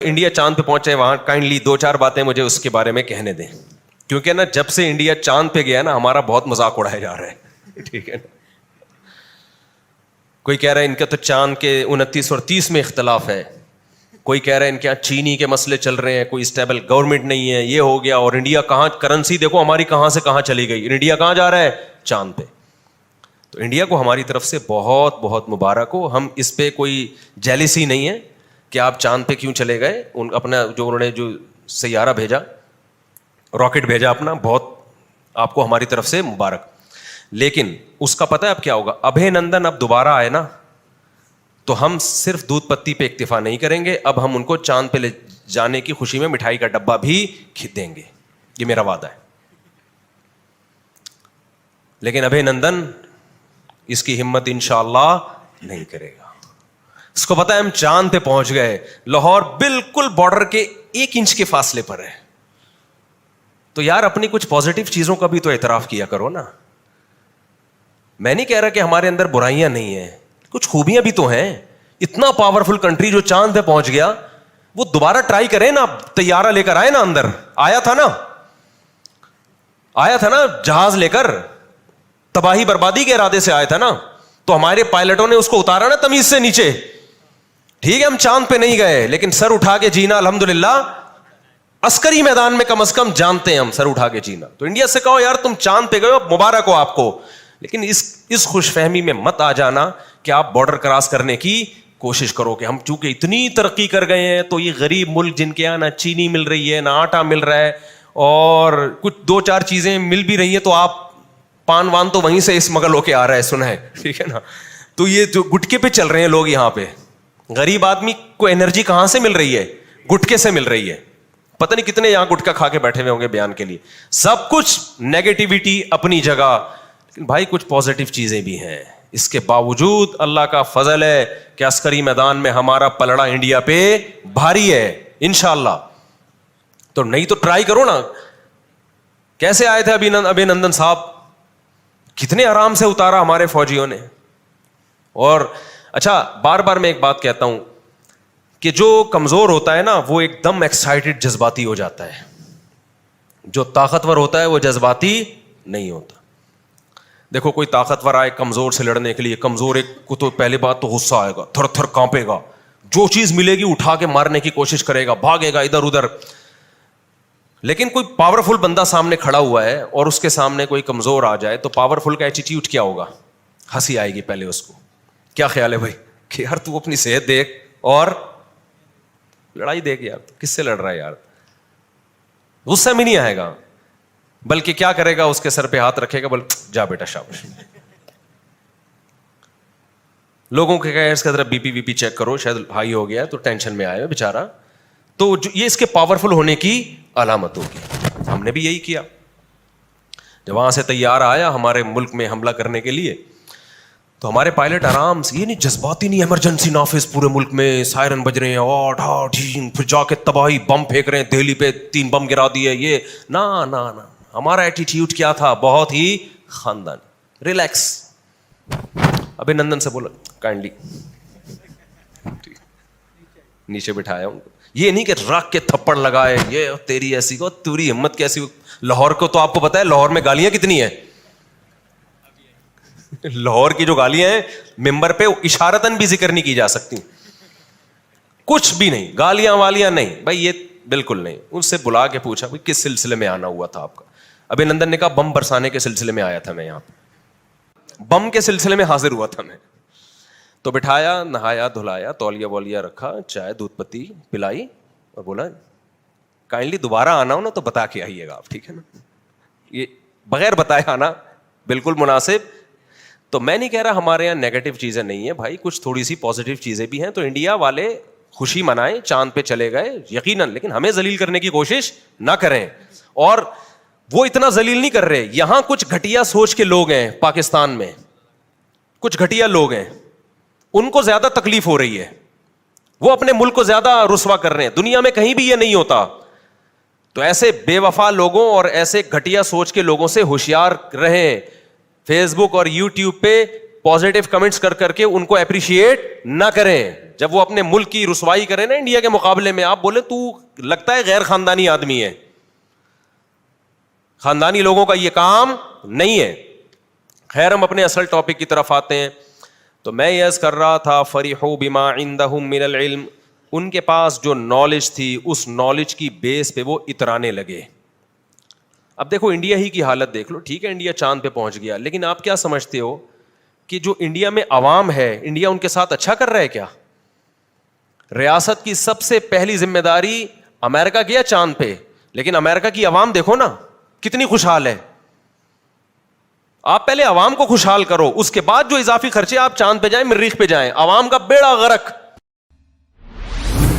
India چاند پہ پہنچے وہاں کائنڈلی 2-4 باتیں مجھے اس کے بارے میں کہنے دیں, کیونکہ نا جب سے انڈیا چاند پہ گیا نا ہمارا بہت مذاق اڑایا جا رہا ہے, ٹھیک ہے نا. کوئی کہہ رہا ہے ان کا تو چاند کے 29 اور 30 میں اختلاف ہے, کوئی کہہ رہا ہے ان کے یہاں چینی کے مسئلے چل رہے ہیں, کوئی اسٹیبل گورنمنٹ نہیں ہے, یہ ہو گیا. اور انڈیا کہاں, کرنسی دیکھو ہماری کہاں سے کہاں چلی گئی, انڈیا کہاں جا رہا ہے, چاند پہ. تو انڈیا کو ہماری طرف سے بہت بہت مبارک ہو. ہم اس پہ کوئی جیلسی نہیں ہے کہ آپ چاند پہ کیوں چلے گئے. اپنا جو انہوں نے جو سیارہ بھیجا, راکٹ بھیجا اپنا, بہت آپ کو ہماری طرف سے مبارک. لیکن اس کا پتہ ہے اب کیا ہوگا, ابھے نندن اب دوبارہ آئے نا تو ہم صرف دودھ پتی پہ اکتفا نہیں کریں گے, اب ہم ان کو چاند پہ لے جانے کی خوشی میں مٹھائی کا ڈبہ بھی دیں گے, یہ میرا وعدہ ہے. لیکن ابھے نندن اس کی ہمت انشاءاللہ نہیں کرے گا. اس کو پتا ہے ہم چاند پہ پہنچ گئے, لاہور بالکل بارڈر کے 1 انچ کے فاصلے پر ہے. تو یار اپنی کچھ پازیٹیو چیزوں کا بھی تو اعتراف کیا کرو نا. میں نہیں کہہ رہا کہ ہمارے اندر برائیاں نہیں ہیں, کچھ خوبیاں بھی تو ہیں. اتنا پاورفل کنٹری جو چاند پہ پہنچ گیا, وہ دوبارہ ٹرائی کرے نا, طیارہ لے کر آئے نا, اندر آیا تھا نا جہاز لے کر, تباہی بربادی کے ارادے سے آیا تھا نا, تو ہمارے پائلٹوں نے اس کو اتارا نا تمیز سے نیچے. ٹھیک ہے ہم چاند پہ نہیں گئے, لیکن سر اٹھا کے جینا الحمدللہ عسکری میدان میں کم از کم جانتے ہیں ہم سر اٹھا کے جینا. تو انڈیا سے کہو یار تم چاند پہ گئے ہو, مبارک ہو آپ کو, لیکن اس خوش فہمی میں مت آ جانا کہ آپ بارڈر کراس کرنے کی کوشش کرو کہ ہم چونکہ اتنی ترقی کر گئے ہیں تو یہ غریب ملک جن کے یہاں نہ چینی مل رہی ہے, نہ آٹا مل رہا ہے, اور کچھ 2-4 چیزیں مل بھی رہی ہیں تو آپ پان وان تو وہیں سے اسمگل ہو کے آ رہا ہے, سنا ہے, ٹھیک ہے نا. تو یہ جو گٹکے پہ چل رہے ہیں لوگ یہاں پہ, غریب آدمی کو انرجی کہاں سے مل رہی ہے, گٹکے سے مل رہی ہے. پتہ نہیں کتنے یہاں گٹکا کھا کے بیٹھے ہوئے ہوں گے بیان کے لیے. سب کچھ نیگیٹیوٹی اپنی جگہ, لیکن بھائی کچھ پازیٹیو چیزیں بھی ہیں. اس کے باوجود اللہ کا فضل ہے کہ عسکری میدان میں ہمارا پلڑا انڈیا پہ بھاری ہے انشاءاللہ. تو نہیں تو ٹرائی کرو نا. کیسے آئے تھے ابھی نندن صاحب, کتنے آرام سے اتارا ہمارے فوجیوں نے. اور اچھا بار بار میں ایک بات کہتا ہوں کہ جو کمزور ہوتا ہے نا وہ ایک دم ایکسائٹڈ جذباتی ہو جاتا ہے, جو طاقتور ہوتا ہے وہ جذباتی نہیں ہوتا. دیکھو کوئی طاقتور آئے کمزور سے لڑنے کے لیے, کمزور ایک کو تو پہلی بات تو غصہ آئے گا, تھر تھر کانپے گا, جو چیز ملے گی اٹھا کے مارنے کی کوشش کرے گا, بھاگے گا ادھر ادھر. لیکن کوئی پاورفل بندہ سامنے کھڑا ہوا ہے اور اس کے سامنے کوئی کمزور آ جائے تو پاورفل کا ایٹیٹیوڈ کیا ہوگا, ہنسی آئے گی پہلے اس کو. کیا خیال ہے بھائی کہ یار تو اپنی صحت دیکھ اور لڑائی دیکھ, یار کس سے لڑ رہا ہے یار. غصہ میں نہیں آئے گا, بلکہ کیا کرے گا, اس کے سر پہ ہاتھ رکھے گا, بول جا بیٹا شاباش. لوگوں کے کہا اس کا ذرا بی پی چیک کرو, شاید ہائی ہو گیا تو ٹینشن میں آیا بیچارہ. تو یہ اس کے پاورفل ہونے کی علامت ہوگی. ہم نے بھی یہی کیا. جب وہاں سے تیار آیا ہمارے ملک میں حملہ کرنے کے لیے تو ہمارے پائلٹ آرام سے, یہ نہیں جذباتی نہیں, ایمرجنسی نافذ پورے ملک میں سائرن بج رہے ہیں, پھر جا کے تباہی بم پھینک رہے ہیں, دہلی پہ 3 بم گرا دیے, یہ نہ. ہمارا ایٹیٹیوڈ کیا تھا, بہت ہی خاندانی, ریلیکس. ابھی نندن سے بولا کائنڈلی نیچے بٹھایا ان کو. یہ نہیں کہ رکھ کے تھپڑ لگائے, یہ تیری ایسی کو, تیری ہمت کیسی ہو. لاہور کو تو آپ کو پتا ہے لاہور میں گالیاں کتنی ہیں. لاہور کی جو گالیاں ہیں ممبر پہ اشارتاً بھی ذکر نہیں کی جا سکتی, کچھ بھی نہیں, گالیاں والیاں نہیں بھائی, یہ بالکل نہیں. اس سے بلا کے پوچھا بھائی کس سلسلے میں آنا ہوا تھا آپ کا. ابھی نندن نے کہا بم برسانے کے سلسلے میں آیا تھا میں, یہاں پہ بم کے سلسلے میں حاضر ہوا تھا میں. تو بٹھایا, نہایا دھلایا, تولیہ وولیا رکھا, چائے دودھ پتی پلائی اور بولا کائنڈلی دوبارہ آنا ہو نا تو بتا کے آئیے گا آپ, ٹھیک ہے نا. یہ بغیر بتائے آنا بالکل مناسب. تو میں نہیں کہہ رہا ہمارے یہاں نیگیٹو چیزیں نہیں ہیں بھائی, کچھ تھوڑی سی پازیٹیو چیزیں بھی ہیں. تو انڈیا والے خوشی منائیں, چاند پہ چلے گئے یقیناً, لیکن ہمیں ذلیل کرنے کی کوشش نہ کریں. اور وہ اتنا ذلیل نہیں کر رہے. یہاں کچھ گھٹیا سوچ کے لوگ ہیں پاکستان میں, کچھ گھٹیا لوگ ہیں, ان کو زیادہ تکلیف ہو رہی ہے, وہ اپنے ملک کو زیادہ رسوا کر رہے ہیں. دنیا میں کہیں بھی یہ نہیں ہوتا. تو ایسے بے وفا لوگوں اور ایسے گھٹیا سوچ کے لوگوں سے ہوشیار رہیں. فیس بک اور یوٹیوب پہ پازیٹیو کمنٹس کر کے ان کو اپریشیٹ نہ کریں. جب وہ اپنے ملک کی رسوائی کریں نا انڈیا کے مقابلے میں, آپ بولیں تو لگتا ہے غیر خاندانی آدمی ہے. خاندانی لوگوں کا یہ کام نہیں ہے. خیر, ہم اپنے اصل ٹاپک کی طرف آتے ہیں. تو میں یہ عرض کر رہا تھا فرحوا بما عندهم من العلم, ان کے پاس جو نالج تھی اس نالج کی بیس پہ وہ اترانے لگے. اب دیکھو انڈیا ہی کی حالت دیکھ لو. ٹھیک ہے انڈیا چاند پہ پہنچ گیا, لیکن آپ کیا سمجھتے ہو کہ جو انڈیا میں عوام ہے, انڈیا ان کے ساتھ اچھا کر رہا ہے کیا؟ ریاست کی سب سے پہلی ذمہ داری امریکہ گیا چاند پہ, لیکن امریکہ کی عوام دیکھو نا کتنی خوشحال ہے. آپ پہلے عوام کو خوشحال کرو, اس کے بعد جو اضافی خرچے آپ چاند پہ جائیں, مریخ پہ جائیں, عوام کا بیڑا غرق.